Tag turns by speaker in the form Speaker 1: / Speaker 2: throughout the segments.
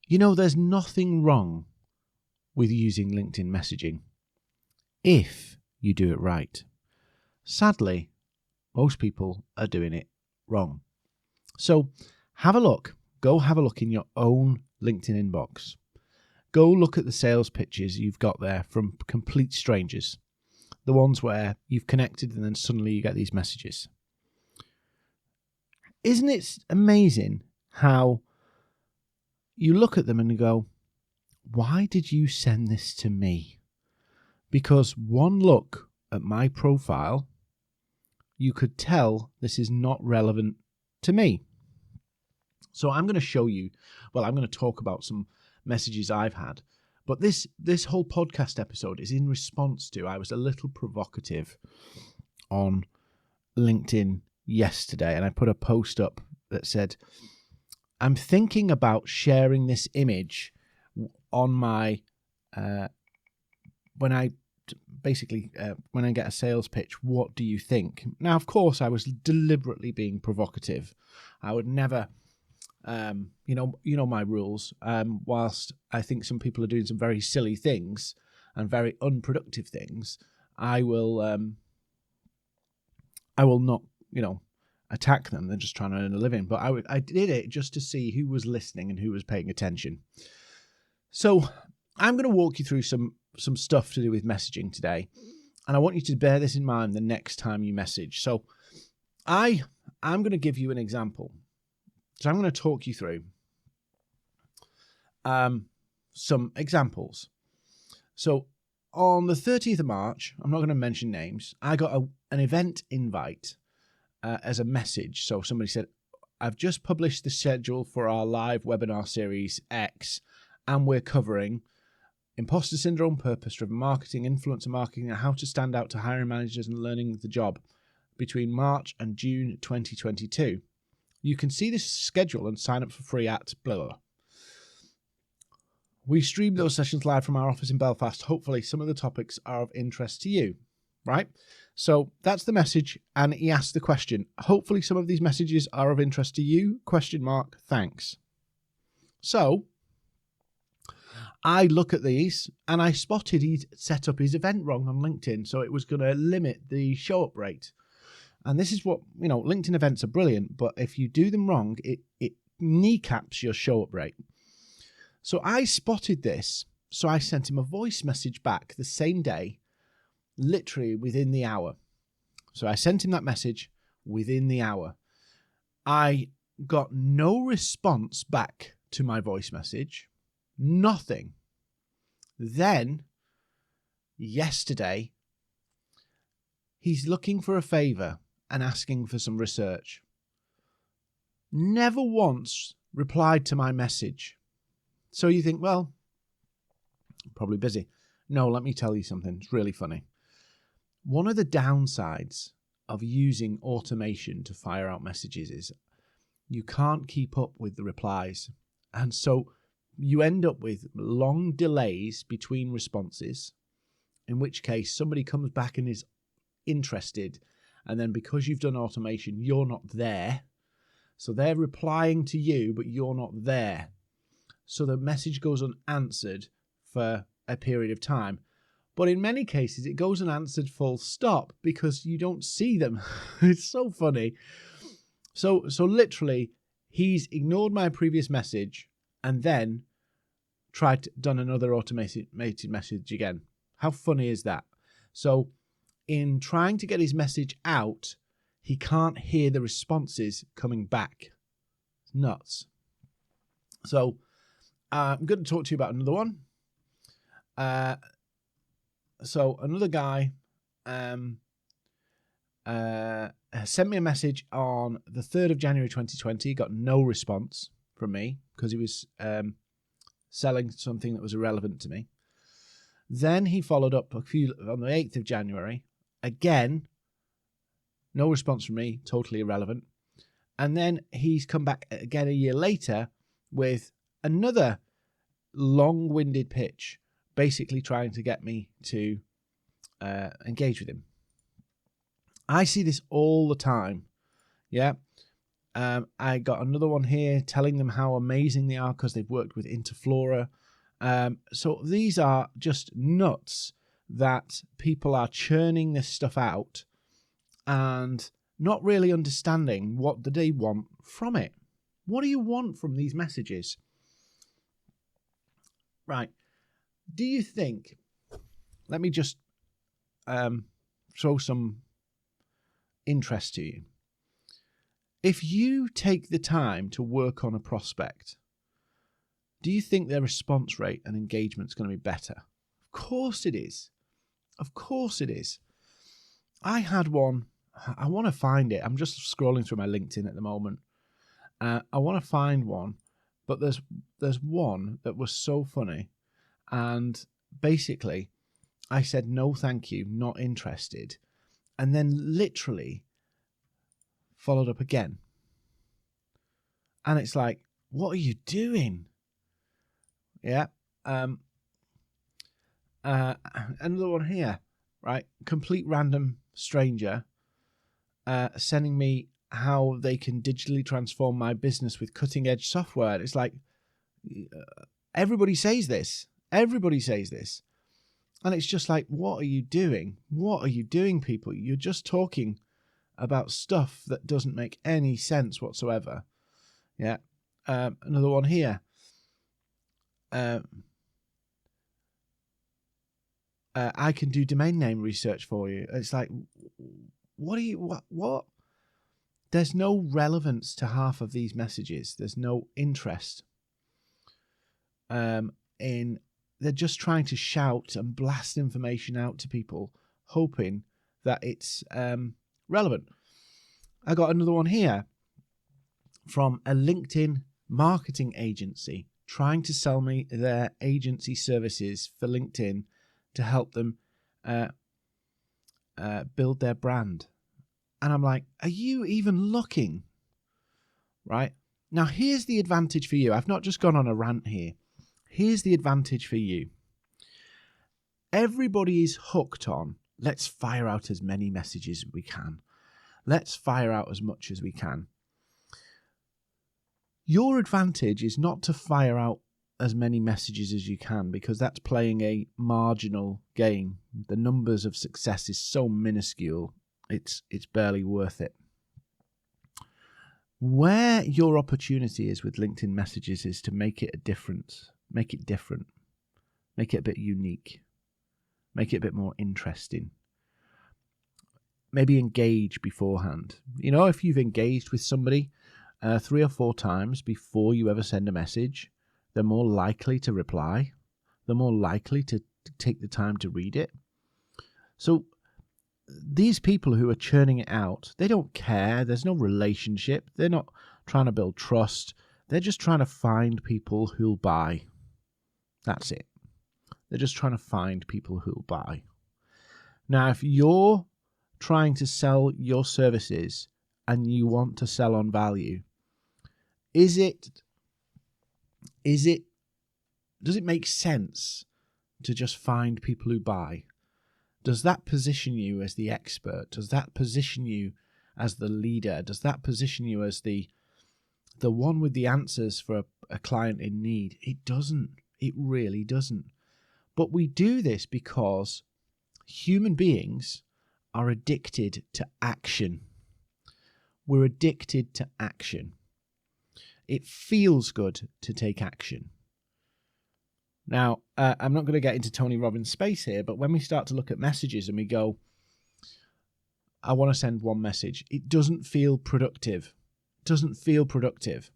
Speaker 1: There's nothing wrong with using LinkedIn messaging if you do it right. Sadly, most people are doing it wrong. So have a look. Go have a look in your own LinkedIn inbox. Go look at the sales pitches you've got there from complete strangers. The ones where you've connected and then suddenly you get these messages. Isn't it amazing how you look at them and you go, why did you send this to me? Because one look at my profile, you could tell this is not relevant to me. So I'm going to show you, I'm going to talk about some messages I've had. But this whole podcast episode is in response to, I was a little provocative on LinkedIn yesterday, and I put a post up that said, I'm thinking about sharing this image on my, when I get a sales pitch, what do you think? Now, of course, I was deliberately being provocative. I would never, you know my rules. Whilst I think some people are doing some very silly things and very unproductive things, I will not, attack them. They're just trying to earn a living. But I did it just to see who was listening and who was paying attention. So I'm going to walk you through some stuff to do with messaging today, and I want you to bear this in mind the next time you message. So I'm going to give you an example. So I'm going to talk you through some examples. So on the 30th of March, I'm not going to mention names, I got an event invite as a message. So somebody said, I've just published the schedule for our live webinar series X, and we're covering imposter syndrome, purpose-driven marketing, influencer marketing, and how to stand out to hiring managers and learning the job between March and June 2022. You can see this schedule and sign up for free at blah, blah, blah. We stream those sessions live from our office in Belfast. Hopefully some of the topics are of interest to you, right? So that's the message, and he asked the question, hopefully some of these messages are of interest to you, ? Thanks. So I look at these and I spotted he'd set up his event wrong on LinkedIn, so it was going to limit the show up rate. And this is what, LinkedIn events are brilliant, but if you do them wrong, it kneecaps your show up rate. So I spotted this, so I sent him a voice message back the same day, literally within the hour. So I sent him that message within the hour. I got no response back to my voice message, nothing. Then, yesterday, he's looking for a favour and asking for some research. Never once replied to my message. So you think, well, probably busy. No, let me tell you something. It's really funny. One of the downsides of using automation to fire out messages is you can't keep up with the replies. And so you end up with long delays between responses, in which case somebody comes back and is interested, and then because you've done automation, you're not there. So they're replying to you, but you're not there. So the message goes unanswered for a period of time. But in many cases, it goes unanswered full stop because you don't see them. It's so funny. So literally, he's ignored my previous message and then done another automated message again. How funny is that? So in trying to get his message out, he can't hear the responses coming back. It's nuts. So I'm going to talk to you about another one. So another guy sent me a message on the 3rd of January 2020. He got no response from me because he was selling something that was irrelevant to me. Then he followed up on the 8th of January. Again, no response from me, totally irrelevant. And then he's come back again a year later with another long-winded pitch, basically trying to get me to engage with him. I see this all the time. Yeah. I got another one here telling them how amazing they are because they've worked with Interflora. So these are just nuts that people are churning this stuff out and not really understanding what do they want from it. What do you want from these messages? Right. Do you think, let me just throw some interest to you. If you take the time to work on a prospect, do you think their response rate and engagement is going to be better? Of course it is. Of course it is. I had one. I want to find it. I'm just scrolling through my LinkedIn at the moment. I want to find one, but there's one that was so funny. And basically, I said, no, thank you, not interested. And then literally followed up again. And it's like, what are you doing? Yeah. Another one here, right? Complete random stranger sending me how they can digitally transform my business with cutting edge software. And it's like, everybody says this. Everybody says this. And it's just like, what are you doing? What are you doing, people? You're just talking about stuff that doesn't make any sense whatsoever. Yeah. Another one here. I can do domain name research for you. It's like, what? There's no relevance to half of these messages. There's no interest. They're just trying to shout and blast information out to people, hoping that it's relevant. I got another one here from a LinkedIn marketing agency trying to sell me their agency services for LinkedIn to help them build their brand. And I'm like, are you even looking? Right? Now, here's the advantage for you. I've not just gone on a rant here. Here's the advantage for you. Everybody is hooked on, let's fire out as many messages as we can. Let's fire out as much as we can. Your advantage is not to fire out as many messages as you can, because that's playing a marginal game. The numbers of success is so minuscule, it's barely worth it. Where your opportunity is with LinkedIn messages is to make it a difference. Make it different. Make it a bit unique. Make it a bit more interesting. Maybe engage beforehand. You know, if you've engaged with somebody 3 or 4 times before you ever send a message, they're more likely to reply. They're more likely to take the time to read it. So these people who are churning it out, they don't care. There's no relationship. They're not trying to build trust. They're just trying to find people who'll buy. That's it. They're just trying to find people who'll buy. Now, if you're trying to sell your services and you want to sell on value, does it make sense to just find people who buy? Does that position you as the expert? Does that position you as the leader? Does that position you as the one with the answers for a client in need? It doesn't. It really doesn't. But we do this because human beings are addicted to action. We're addicted to action. It feels good to take action. Now, I'm not going to get into Tony Robbins' space here, but when we start to look at messages and we go, I want to send one message, it doesn't feel productive. It doesn't feel productive.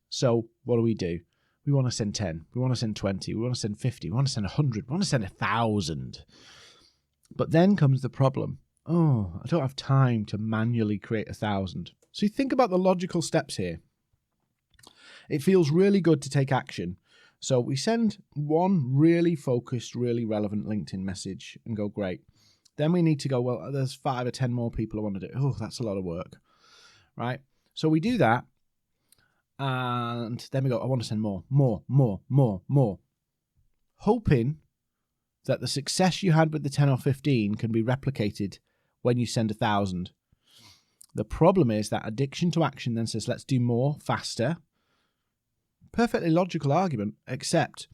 Speaker 1: So what do? We want to send 10. We want to send 20. We want to send 50. We want to send 100. We want to send 1,000. But then comes the problem. Oh, I don't have time to manually create 1,000. So you think about the logical steps here. It feels really good to take action. So we send one really focused, really relevant LinkedIn message and go, great. Then we need to go, well, there's 5 or 10 more people I want to do. Oh, that's a lot of work, right? So we do that. And then we go, I want to send more. Hoping that the success you had with the 10 or 15 can be replicated when you send 1,000. The problem is that addiction to action then says, let's do more, faster. Perfectly logical argument, except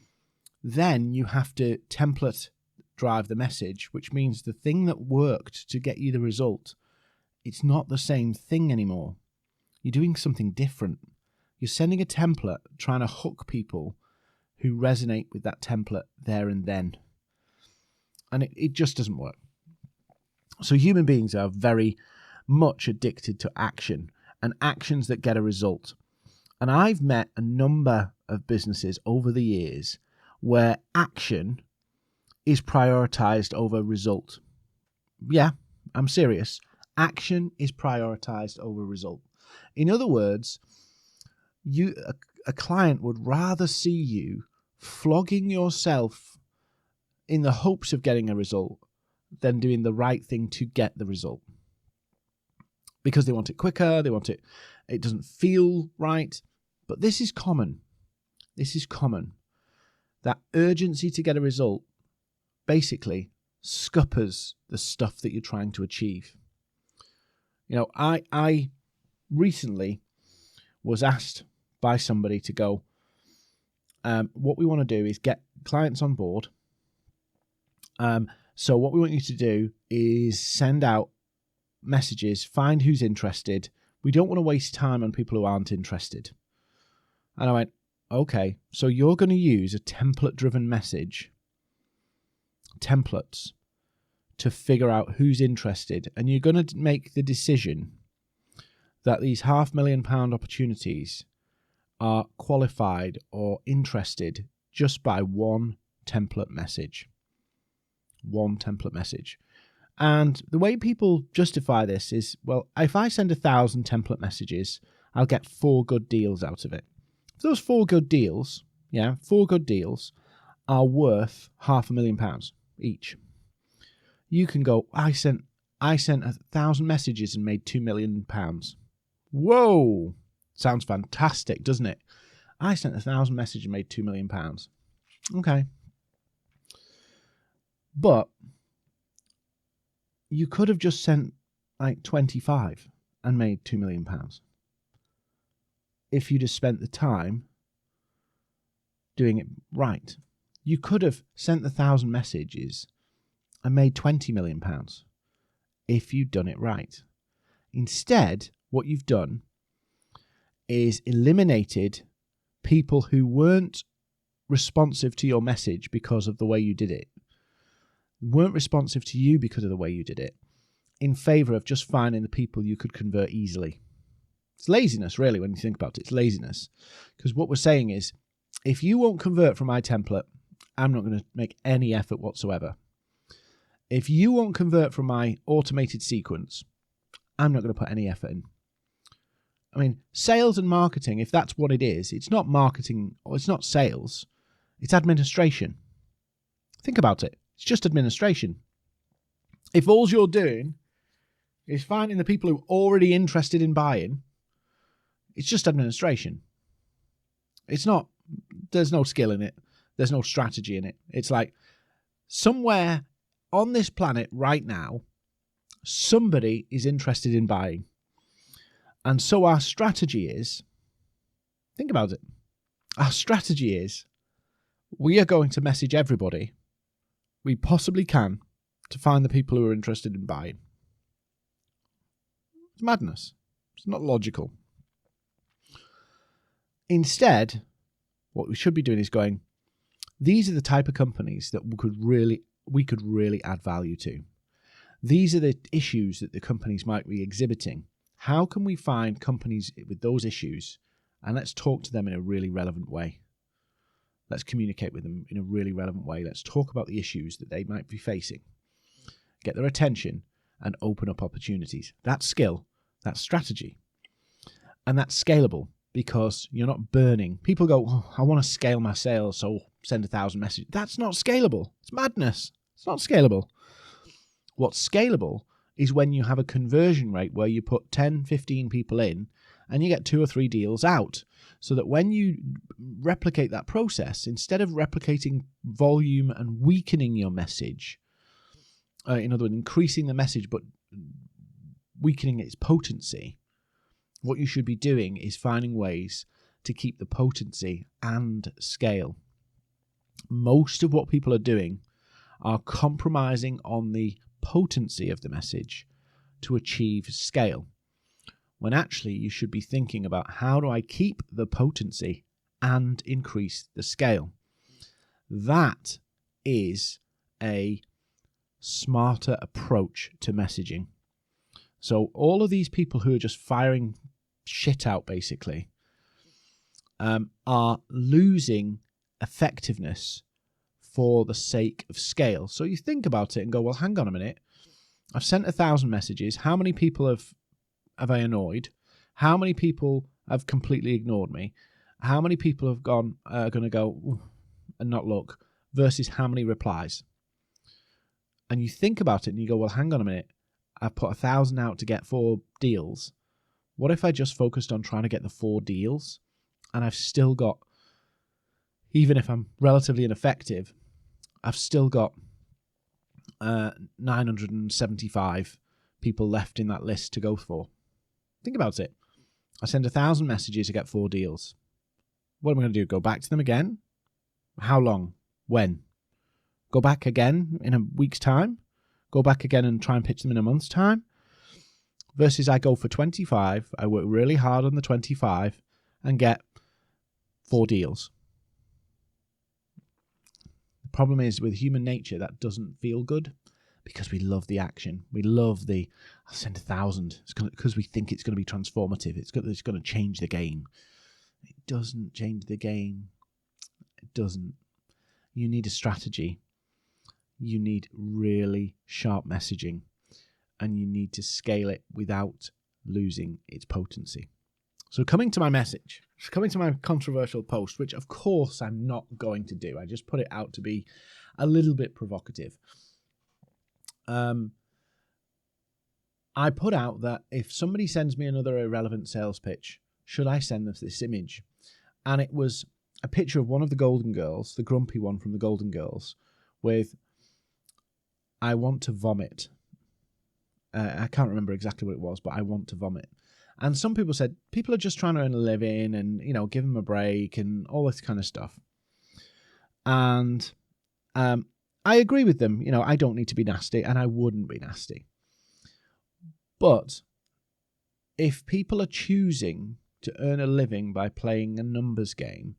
Speaker 1: then you have to template drive the message, which means the thing that worked to get you the result, it's not the same thing anymore. You're doing something different. You're sending a template, trying to hook people who resonate with that template there and then. And it just doesn't work. So human beings are very much addicted to action and actions that get a result. And I've met a number of businesses over the years where action is prioritized over result. Yeah, I'm serious. Action is prioritized over result. In other words, a client would rather see you flogging yourself in the hopes of getting a result than doing the right thing to get the result. Because they want it quicker, it doesn't feel right. But this is common. This is common. That urgency to get a result basically scuppers the stuff that you're trying to achieve. You know, I recently was asked by somebody to go, what we want to do is get clients on board. So what we want you to do is send out messages, find who's interested. We don't want to waste time on people who aren't interested. And I went, okay, so you're going to use a template-driven message, templates, to figure out who's interested. And you're going to make the decision that these £500,000 opportunities are qualified or interested just by one template message. One template message. And the way people justify this is, well, if I send 1,000 template messages, I'll get 4 good deals out of it. If those 4 good deals, 4 good deals are worth £500,000 each. You can go, I sent 1,000 messages and made £2 million. Whoa! Sounds fantastic, doesn't it? I sent 1,000 messages and made £2 million. Okay. But you could have just sent like 25 and made £2 million. If you'd have spent the time doing it right. You could have sent 1,000 messages and made £20 million if you'd done it right. Instead, what you've done is eliminated people who weren't responsive to your message because of the way you did it, weren't responsive to you because of the way you did it, in favor of just finding the people you could convert easily. It's laziness, really, when you think about it. It's laziness. Because what we're saying is, if you won't convert from my template, I'm not going to make any effort whatsoever. If you won't convert from my automated sequence, I'm not going to put any effort in. I mean, sales and marketing, if that's what it is, it's not marketing or it's not sales. It's administration. Think about it. It's just administration. If all you're doing is finding the people who are already interested in buying, it's just administration. It's not, there's no skill in it. There's no strategy in it. It's like somewhere on this planet right now, somebody is interested in buying. And so our strategy is, think about it. Our strategy is, we are going to message everybody we possibly can to find the people who are interested in buying. It's madness. It's not logical. Instead, what we should be doing is going, these are the type of companies that we could really add value to. These are the issues that the companies might be exhibiting. How can we find companies with those issues and let's talk to them in a really relevant way? Let's communicate with them in a really relevant way. Let's talk about the issues that they might be facing, get their attention and open up opportunities. That's skill, that's strategy. And that's scalable because you're not burning. People go, oh, I want to scale my sales, so send 1,000 messages. That's not scalable. It's madness. It's not scalable. What's scalable is when you have a conversion rate where you put 10, 15 people in and you get 2 or 3 deals out. So that when you replicate that process, instead of replicating volume and weakening your message, in other words, increasing the message but weakening its potency, what you should be doing is finding ways to keep the potency and scale. Most of what people are doing are compromising on the potency of the message to achieve scale, when actually you should be thinking about, how do I keep the potency and increase the scale? That is a smarter approach to messaging. So all of these people who are just firing shit out, basically, are losing effectiveness for the sake of scale. So you think about it and go, well, hang on a minute. I've sent 1,000 messages. How many people have I annoyed? How many people have completely ignored me? How many people have going to go and not look, versus how many replies? And you think about it and you go, well, hang on a minute. I've put 1,000 out to get 4 deals. What if I just focused on trying to get the 4 deals, and I've still got, even if I'm relatively ineffective, I've still got 975 people left in that list to go for. Think about it. I send 1,000 messages to get 4 deals. What am I going to do? Go back to them again? How long? When? Go back again in a week's time? Go back again and try and pitch them in a month's time? Versus I go for 25, I work really hard on the 25 and get 4 deals. The problem is, with human nature, that doesn't feel good, because we love the action. We love the, I'll send 1,000 because we think it's going to be transformative. It's going to change the game. It doesn't change the game. It doesn't. You need a strategy. You need really sharp messaging, and you need to scale it without losing its potency. So coming to my message, coming to my controversial post, which of course I'm not going to do. I just put it out to be a little bit provocative. I put out that if somebody sends me another irrelevant sales pitch, should I send them this image? And it was a picture of one of the Golden Girls, the grumpy one from the Golden Girls, with "I want to vomit." I can't remember exactly what it was, but "I want to vomit." And some people said people are just trying to earn a living and, give them a break and all this kind of stuff. And I agree with them. I don't need to be nasty, and I wouldn't be nasty. But if people are choosing to earn a living by playing a numbers game,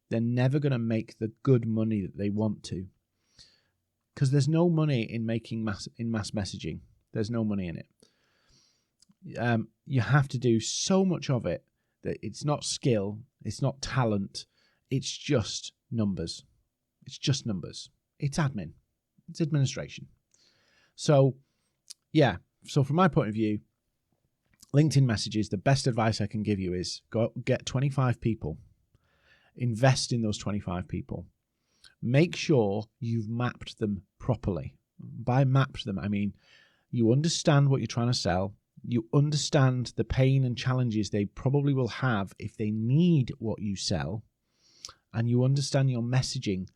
Speaker 1: they're never going to make the good money that they want to. Because there's no money in making mass messaging. There's no money in it. You have to do so much of it that it's not skill, it's not talent, it's just numbers. It's just numbers. It's admin. It's administration. So, yeah. So from my point of view, LinkedIn messages, the best advice I can give you is go get 25 people. Invest in those 25 people. Make sure you've mapped them properly. By mapped them, I mean you understand what you're trying to sell. You understand the pain and challenges they probably will have if they need what you sell. And you understand your messaging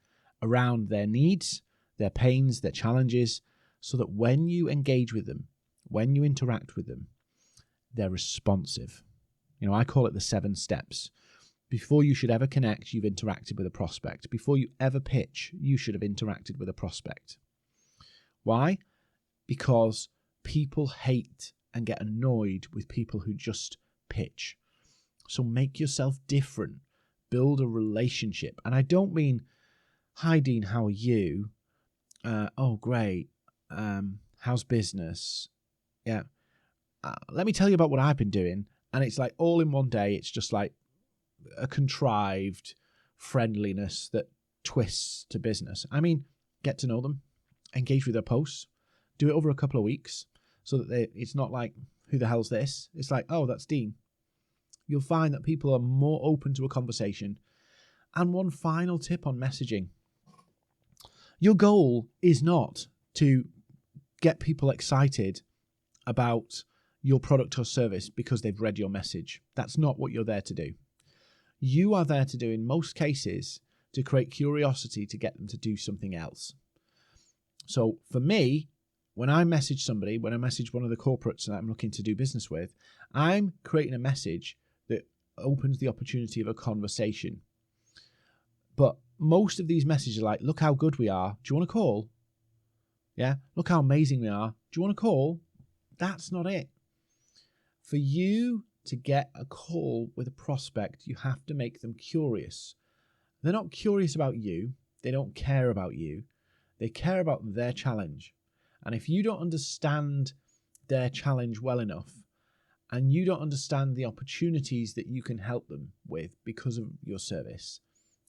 Speaker 1: around their needs, their pains, their challenges, so that when you engage with them, when you interact with them, they're responsive. I call it the 7 steps. Before you should ever connect, you've interacted with a prospect. Before you ever pitch, you should have interacted with a prospect. Why? Because people hate and get annoyed with people who just pitch. So make yourself different. Build a relationship. And I don't mean, "Hi, Dean, how are you? Oh, great. How's business? Yeah. Let me tell you about what I've been doing." And it's like all in one day. It's just like a contrived friendliness that twists to business. I mean, get to know them, engage with their posts, do it over a couple of weeks so that it's not like, "Who the hell's this?" It's like, "Oh, that's Dean." You'll find that people are more open to a conversation. And one final tip on messaging. Your goal is not to get people excited about your product or service because they've read your message. That's not what you're there to do. You are there to do, in most cases, to create curiosity to get them to do something else. So for me, when I message somebody, when I message one of the corporates that I'm looking to do business with, I'm creating a message that opens the opportunity of a conversation. But most of these messages are like, look how good we are. Do you want to call? Yeah. Look how amazing we are. Do you want to call? That's not it. For you to get a call with a prospect, you have to make them curious. They're not curious about you. They don't care about you. They care about their challenge. And if you don't understand their challenge well enough, and you don't understand the opportunities that you can help them with because of your service,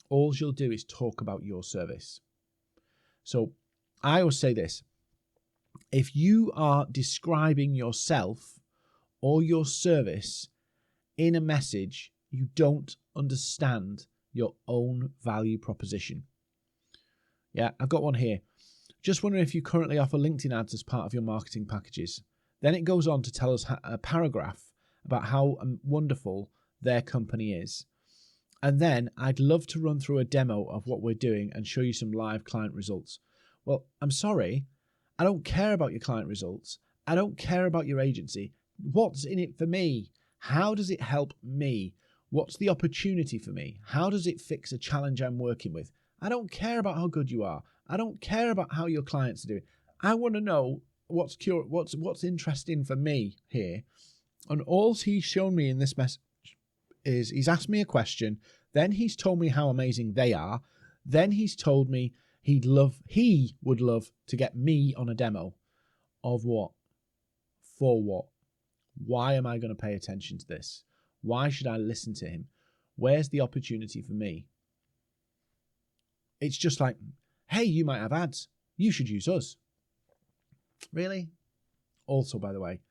Speaker 1: all you'll do is talk about your service. So I always say this: if you are describing yourself or your service in a message, you don't understand your own value proposition. Yeah, I've got one here. Just wondering if you currently offer LinkedIn ads as part of your marketing packages. Then it goes on to tell us a paragraph about how wonderful their company is. And then I'd love to run through a demo of what we're doing and show you some live client results. Well, I'm sorry, I don't care about your client results. I don't care about your agency. What's in it for me? How does it help me? What's the opportunity for me? How does it fix a challenge I'm working with? I don't care about how good you are. I don't care about how your clients are doing. I want to know what's interesting for me here. And all he's shown me in this message is he's asked me a question, then he's told me how amazing they are, then he's told me he would love to get me on a demo of what? For what? Why am I going to pay attention to this? Why should I listen to him? Where's the opportunity for me? It's just like, hey, you might have ads. You should use us. Really? Also, by the way,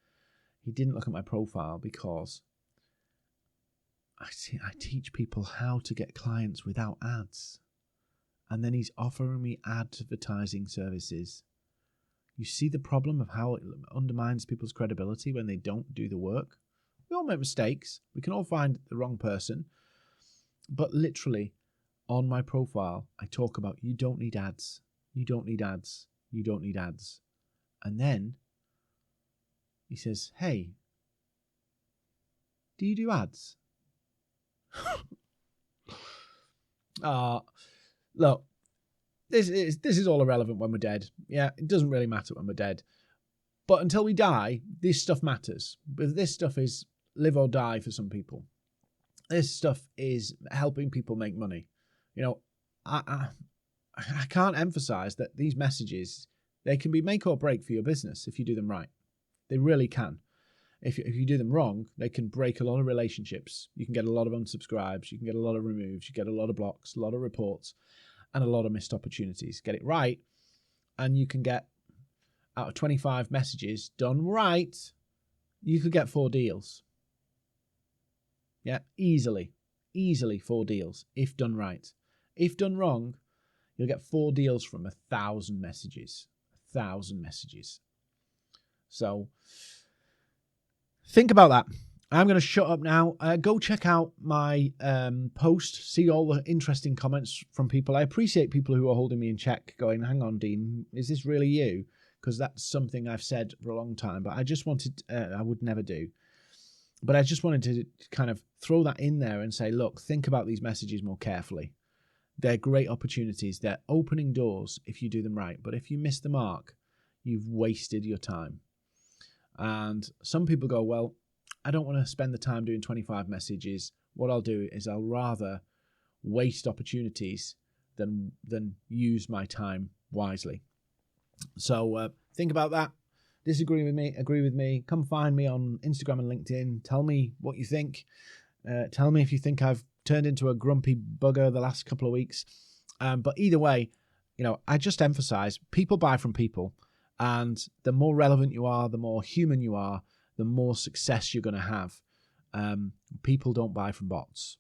Speaker 1: he didn't look at my profile because I teach people how to get clients without ads. And then he's offering me advertising services. You see the problem of how it undermines people's credibility when they don't do the work? We all make mistakes. We can all find the wrong person. But literally, on my profile, I talk about you don't need ads. You don't need ads. You don't need ads. And then he says, hey, do you do ads? Look, this is all irrelevant when we're dead. Yeah, it doesn't really matter when we're dead. But until we die, this stuff matters. But this stuff is live or die for some people. This stuff is helping people make money. You know, I can't emphasize that these messages, they can be make or break for your business if you do them right. They really can. If you do them wrong, they can break a lot of relationships. You can get a lot of unsubscribes. You can get a lot of removes. You get a lot of blocks, a lot of reports, and a lot of missed opportunities. Get it right, and you can get, out of 25 messages done right, you could get 4 deals. Yeah, easily 4 deals if done right. If done wrong, you'll get 4 deals from 1,000 messages. 1,000 messages. So think about that. I'm going to shut up now. Go check out my post. See all the interesting comments from people. I appreciate people who are holding me in check, going, hang on, Dean, is this really you? Because that's something I've said for a long time, but I just wanted, I would never do. But I just wanted to kind of throw that in there and say, look, think about these messages more carefully. They're great opportunities. They're opening doors if you do them right. But if you miss the mark, you've wasted your time. And some people go, well, I don't want to spend the time doing 25 messages. What I'll do is I'll rather waste opportunities than use my time wisely. So think about that. Disagree with me, agree with me. Come find me on Instagram and LinkedIn. Tell me what you think. Tell me if you think I've turned into a grumpy bugger the last couple of weeks. But either way, you know, I just emphasize people buy from people. And the more relevant you are, the more human you are, the more success you're going to have. People don't buy from bots.